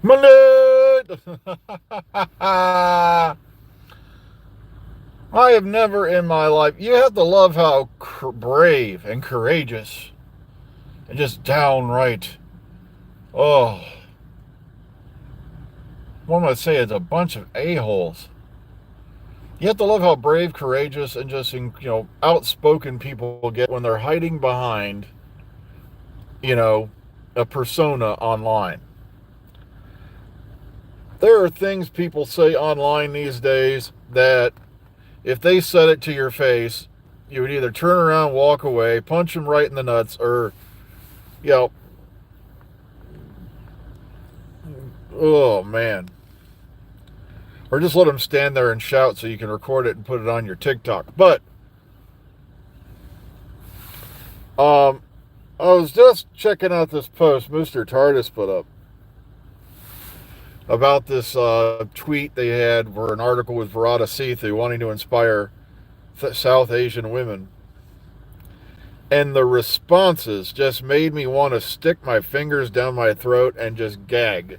Monday! I have never in my life. You have to love how brave and courageous and just downright. Oh, what am I say? It's a bunch of a-holes. You have to love how brave, courageous, and just outspoken people get when they're hiding behind you know a persona online. There are things people say online these days that if they said it to your face, you would either turn around, walk away, punch them right in the nuts, or, you know, oh man, or just let them stand there and shout so you can record it and put it on your TikTok. But I was just checking out this post Mr. Tardis put up about this tweet they had where an article with Virata Sethu wanting to inspire South Asian women. And the responses just made me want to stick my fingers down my throat and just gag.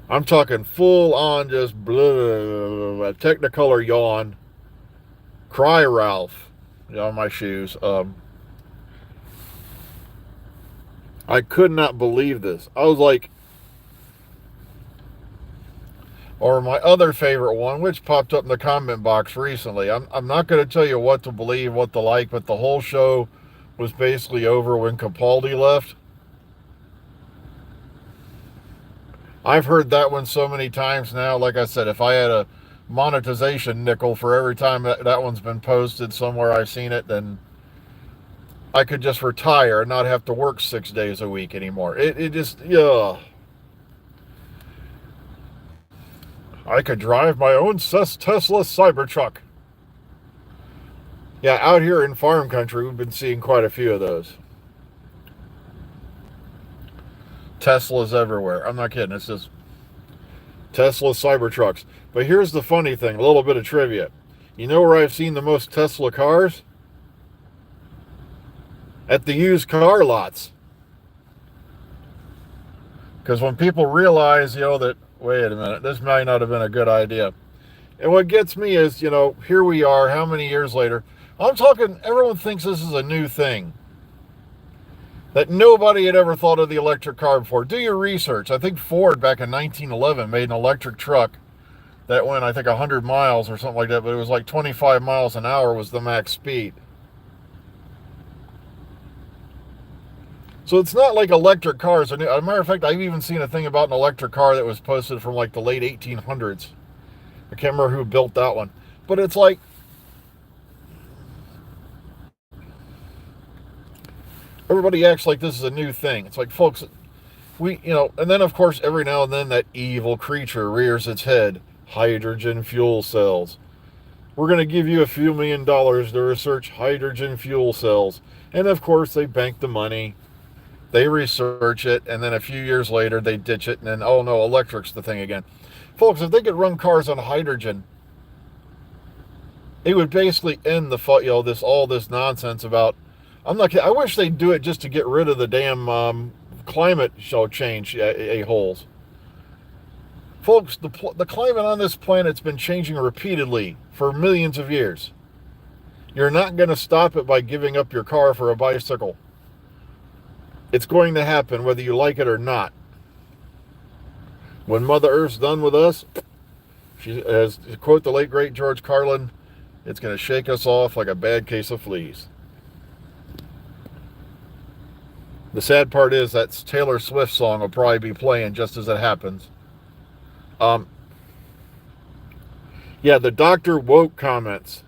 I'm talking full on just blah, technicolor yawn, cry Ralph on my shoes. I could not believe this. I was like, or my other favorite one, which popped up in the comment box recently. I'm not going to tell you what to believe, what to like, but the whole show was basically over when Capaldi left. I've heard that one so many times now. Like I said, if I had a monetization nickel for every time that one's been posted somewhere I've seen it, then I could just retire and not have to work 6 days a week anymore. It just, yeah. I could drive my own Tesla Cybertruck. Yeah, out here in farm country, we've been seeing quite a few of those. Teslas everywhere. I'm not kidding. It's just Tesla Cybertrucks. But here's the funny thing, a little bit of trivia. You know where I've seen the most Tesla cars? At the used car lots. Because when people realize, that, wait a minute, this might not have been a good idea. And what gets me is, here we are, how many years later? I'm talking, everyone thinks this is a new thing. That nobody had ever thought of the electric car before. Do your research. I think Ford back in 1911 made an electric truck that went, I think, 100 miles or something like that, but it was like 25 miles an hour was the max speed. So it's not like electric cars. As a matter of fact, I've even seen a thing about an electric car that was posted from like the late 1800s. I can't remember who built that one. But it's like, everybody acts like this is a new thing. It's like, folks, and then of course, every now and then that evil creature rears its head. Hydrogen fuel cells. We're going to give you a few $1,000,000 to research hydrogen fuel cells. And of course, they bank the money. They research it, and then a few years later, they ditch it, and then, oh no, electric's the thing again. Folks, if they could run cars on hydrogen, it would basically end all this nonsense about, I'm not kidding, I wish they'd do it just to get rid of the damn climate change a-holes. Folks, the climate on this planet's been changing repeatedly for millions of years. You're not going to stop it by giving up your car for a bicycle. It's going to happen whether you like it or not. When Mother Earth's done with us, as to quote the late great George Carlin, it's going to shake us off like a bad case of fleas. The sad part is that Taylor Swift song will probably be playing just as it happens. Yeah, the Dr. Woke comments.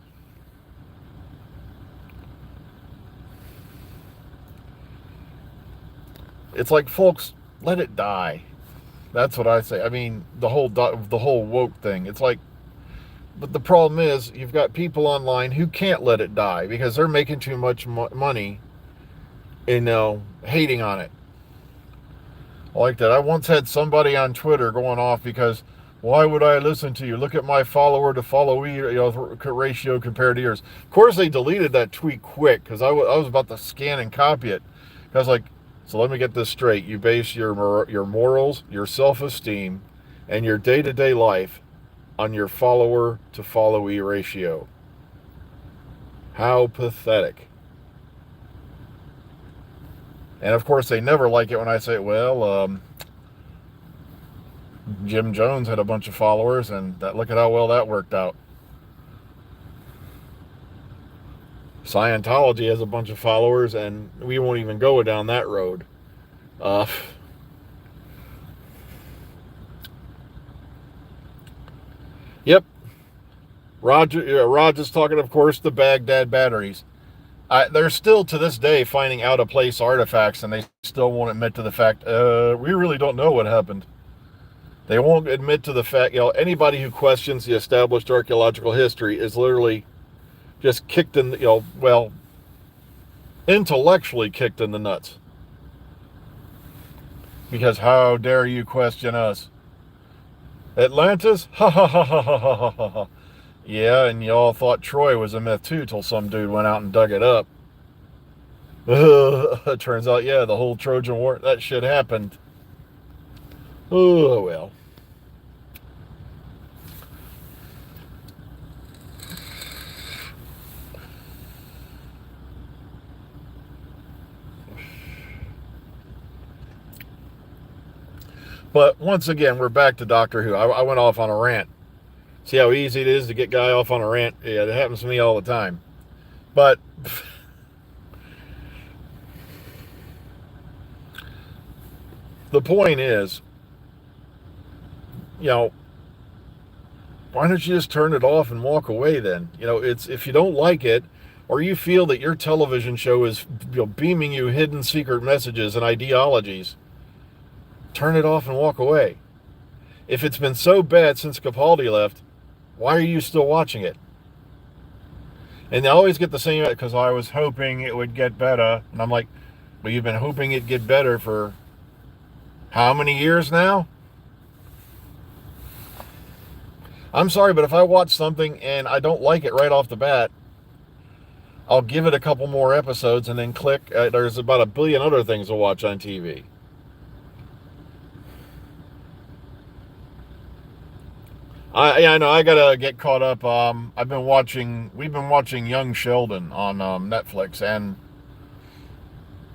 It's like, folks, let it die. That's what I say. I mean, the whole woke thing. It's like, but the problem is, you've got people online who can't let it die because they're making too much money, hating on it. I like that. I once had somebody on Twitter going off because, why would I listen to you? Look at my follower to followee ratio compared to yours. Of course, they deleted that tweet quick because I was about to scan and copy it. I was like, So let me get this straight. You base your morals, your self-esteem, and your day-to-day life on your follower to followee ratio. How pathetic. And of course, they never like it when I say, well, Jim Jones had a bunch of followers, and look at how well that worked out. Scientology has a bunch of followers, and we won't even go down that road. Yep. Roger's talking, of course, the Baghdad batteries. They're still, to this day, finding out-of-place artifacts, and they still won't admit to the fact, we really don't know what happened. They won't admit to the fact, anybody who questions the established archaeological history is literally just kicked in, intellectually kicked in the nuts. Because how dare you question us? Atlantis? Ha ha ha ha ha ha ha ha. Yeah, and y'all thought Troy was a myth too till some dude went out and dug it up. It turns out, yeah, the whole Trojan War, that shit happened. Oh, well. But once again, we're back to Doctor Who. I went off on a rant. See how easy it is to get guy off on a rant? Yeah, it happens to me all the time. But the point is, why don't you just turn it off and walk away then? It's, if you don't like it, or you feel that your television show is beaming you hidden secret messages and ideologies, turn it off and walk away. If it's been so bad since Capaldi left, why are you still watching it? And they always get the same, because I was hoping it would get better. And I'm like, well, you've been hoping it'd get better for how many years now? I'm sorry, but if I watch something and I don't like it right off the bat, I'll give it a couple more episodes and then click. There's about a billion other things to watch on TV. I know, I gotta get caught up. We've been watching Young Sheldon on Netflix, and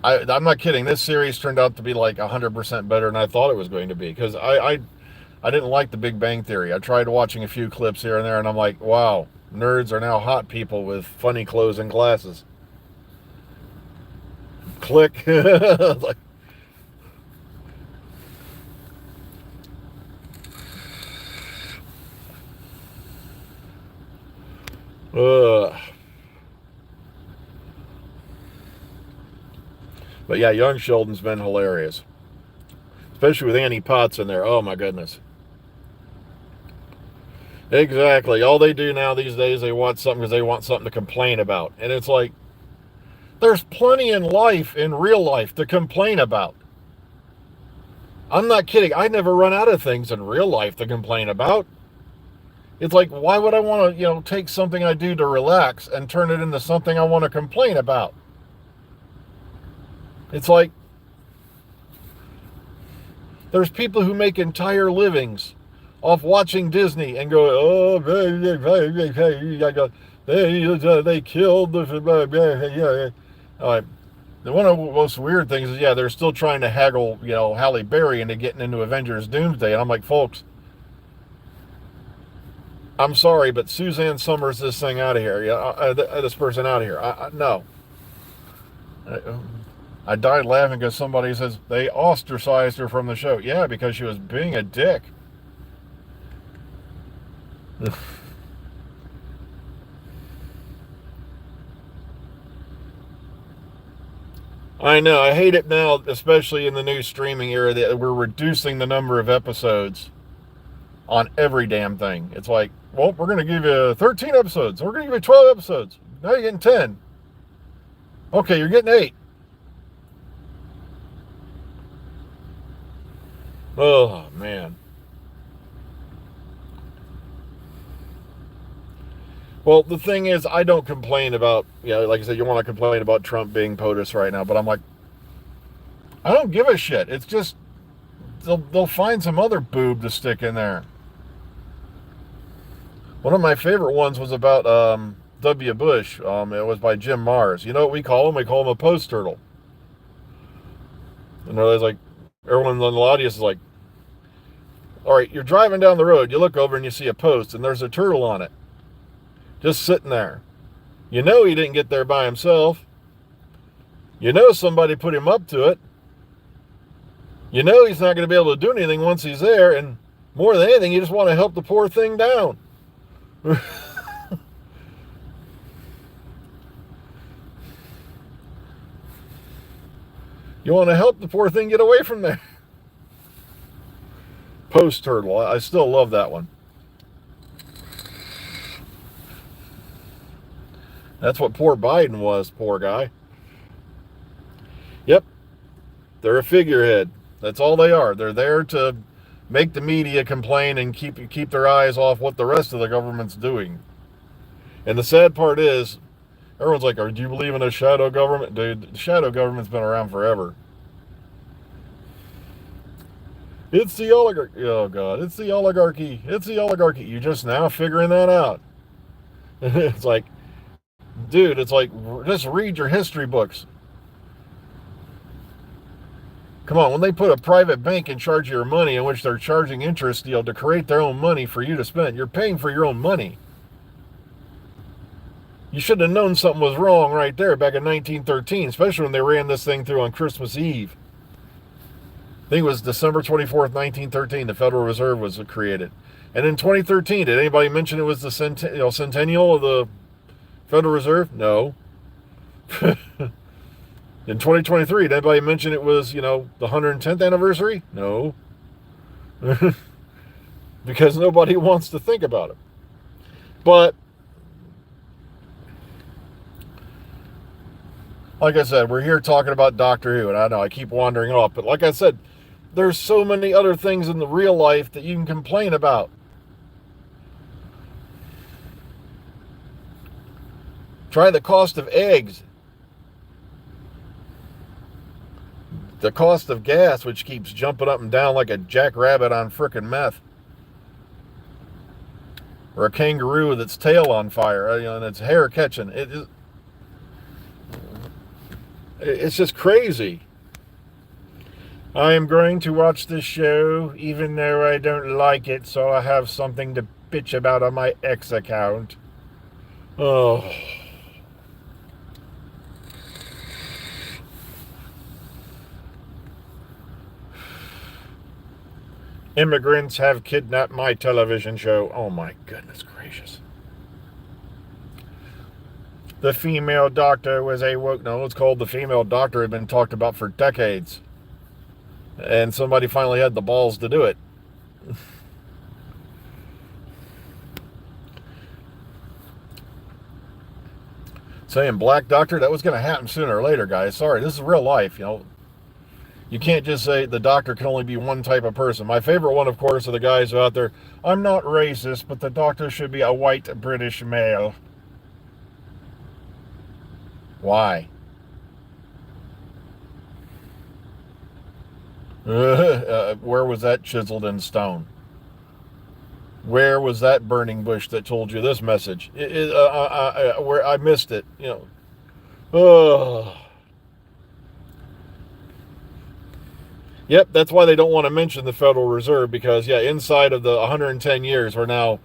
I'm not kidding. This series turned out to be like 100% better than I thought it was going to be, because I didn't like The Big Bang Theory. I tried watching a few clips here and there, and I'm like, wow, nerds are now hot people with funny clothes and glasses. Click. Like, but yeah, Young Sheldon's been hilarious, especially with Annie Potts in there. Oh my goodness. Exactly. All they do now these days, they want something because they want something to complain about, and it's like, there's plenty in real life, to complain about. I'm not kidding. I never run out of things in real life to complain about. It's like, why would I want to, take something I do to relax and turn it into something I want to complain about? It's like, there's people who make entire livings off watching Disney and go, oh, they killed the... One of the most weird things is, they're still trying to haggle, Halle Berry into getting into Avengers Doomsday. And I'm like, folks, I'm sorry, but Suzanne Summers this thing out of here. This person out of here. No. I died laughing because somebody says they ostracized her from the show. Yeah, because she was being a dick. I know. I hate it now, especially in the new streaming era, that we're reducing the number of episodes on every damn thing. It's like, well, we're going to give you 13 episodes. We're going to give you 12 episodes. Now you're getting 10. Okay, you're getting 8. Oh, man. Well, the thing is, I don't complain about, like I said, you want to complain about Trump being POTUS right now, but I'm like, I don't give a shit. It's just they'll find some other boob to stick in there. One of my favorite ones was about W. Bush. It was by Jim Mars. You know what we call him? We call him a post turtle. And there's like everyone in the audience is like, all right, you're driving down the road, you look over and you see a post, and there's a turtle on it, just sitting there. You know he didn't get there by himself. You know somebody put him up to it. You know he's not going to be able to do anything once he's there, and more than anything, you just want to help the poor thing down. You want to help the poor thing get away from there. Post turtle. I still love that one. That's what poor Biden was, poor guy. Yep. They're a figurehead. That's all they are. They're there to make the media complain and keep their eyes off what the rest of the government's doing. And the sad part is, everyone's like, do you believe in a shadow government? Dude, the shadow government's been around forever. It's the oligarchy. Oh, God. It's the oligarchy. It's the oligarchy. You're just now figuring that out. It's like, dude, it's like, just read your history books. Come on, when they put a private bank in charge of your money in which they're charging interest, to create their own money for you to spend, you're paying for your own money. You should have known something was wrong right there back in 1913, especially when they ran this thing through on Christmas Eve. I think it was December 24th, 1913, the Federal Reserve was created. And in 2013, did anybody mention it was the centennial of the Federal Reserve? No. In 2023, did anybody mention it was, the 110th anniversary? No. Because nobody wants to think about it. But, like I said, we're here talking about Doctor Who, and I know I keep wandering off, but like I said, there's so many other things in the real life that you can complain about. Try the cost of eggs. The cost of gas, which keeps jumping up and down like a jackrabbit on frickin' meth. Or a kangaroo with its tail on fire, and its hair catching. It's just crazy. I am going to watch this show, even though I don't like it, so I have something to bitch about on my X account. Oh. Immigrants have kidnapped my television show. Oh my goodness gracious. The female doctor was a woke. No, it's called The Female Doctor. Had been talked about for decades. And somebody finally had the balls to do it. Saying black doctor, that was going to happen sooner or later, guys. Sorry, this is real life, You can't just say the doctor can only be one type of person. My favorite one, of course, are the guys out there. I'm not racist, but the doctor should be a white British male. Why? Where was that chiseled in stone? Where was that burning bush that told you this message? Where I missed it, Yep, that's why they don't want to mention the Federal Reserve, because, inside of the 110 years, we're now,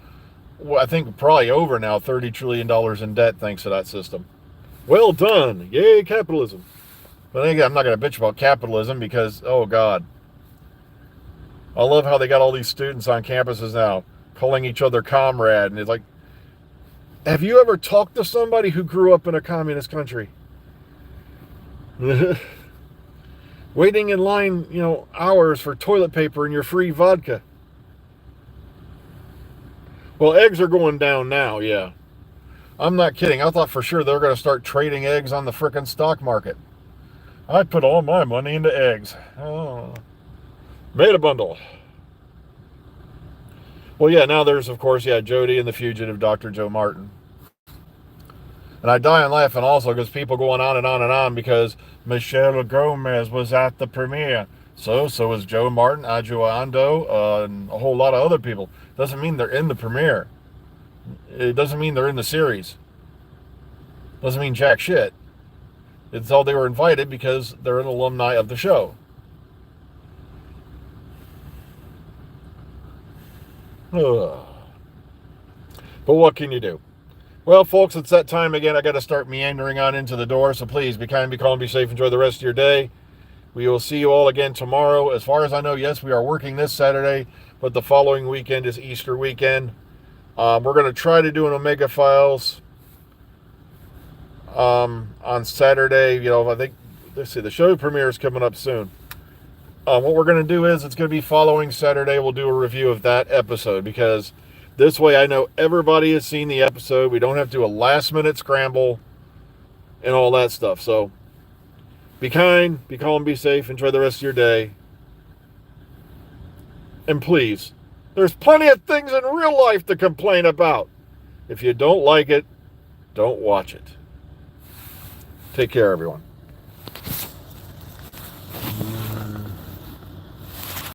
I think, probably over now, $30 trillion in debt thanks to that system. Well done. Yay, capitalism. But again, I'm not going to bitch about capitalism because, oh, God. I love how they got all these students on campuses now calling each other comrade. And it's like, have you ever talked to somebody who grew up in a communist country? Waiting in line, hours for toilet paper and your free vodka. Well, eggs are going down now, yeah. I'm not kidding. I thought for sure they were going to start trading eggs on the frickin' stock market. I put all my money into eggs. Oh. Made a bundle. Well, now there's, of course, Jodie and the fugitive Dr. Joe Martin. And I die on laughing also because people going on and on and on because Michelle Gomez was at the premiere. So was Joe Martin, Adjuando, and a whole lot of other people. Doesn't mean they're in the premiere. It doesn't mean they're in the series. Doesn't mean jack shit. It's all they were invited because they're an alumni of the show. Ugh. But what can you do? Well, folks, it's that time again. I got to start meandering on into the door. So please be kind, be calm, be safe. Enjoy the rest of your day. We will see you all again tomorrow. As far as I know, yes, we are working this Saturday, but the following weekend is Easter weekend. We're going to try to do an Omega Files on Saturday. You know, I think, let's see, the show premiere is coming up soon. What we're going to do is it's going to be following Saturday. We'll do a review of that episode because this way I know everybody has seen the episode. We don't have to do a last-minute scramble and all that stuff. So be kind, be calm, be safe. Enjoy the rest of your day. And please, there's plenty of things in real life to complain about. If you don't like it, don't watch it. Take care, everyone.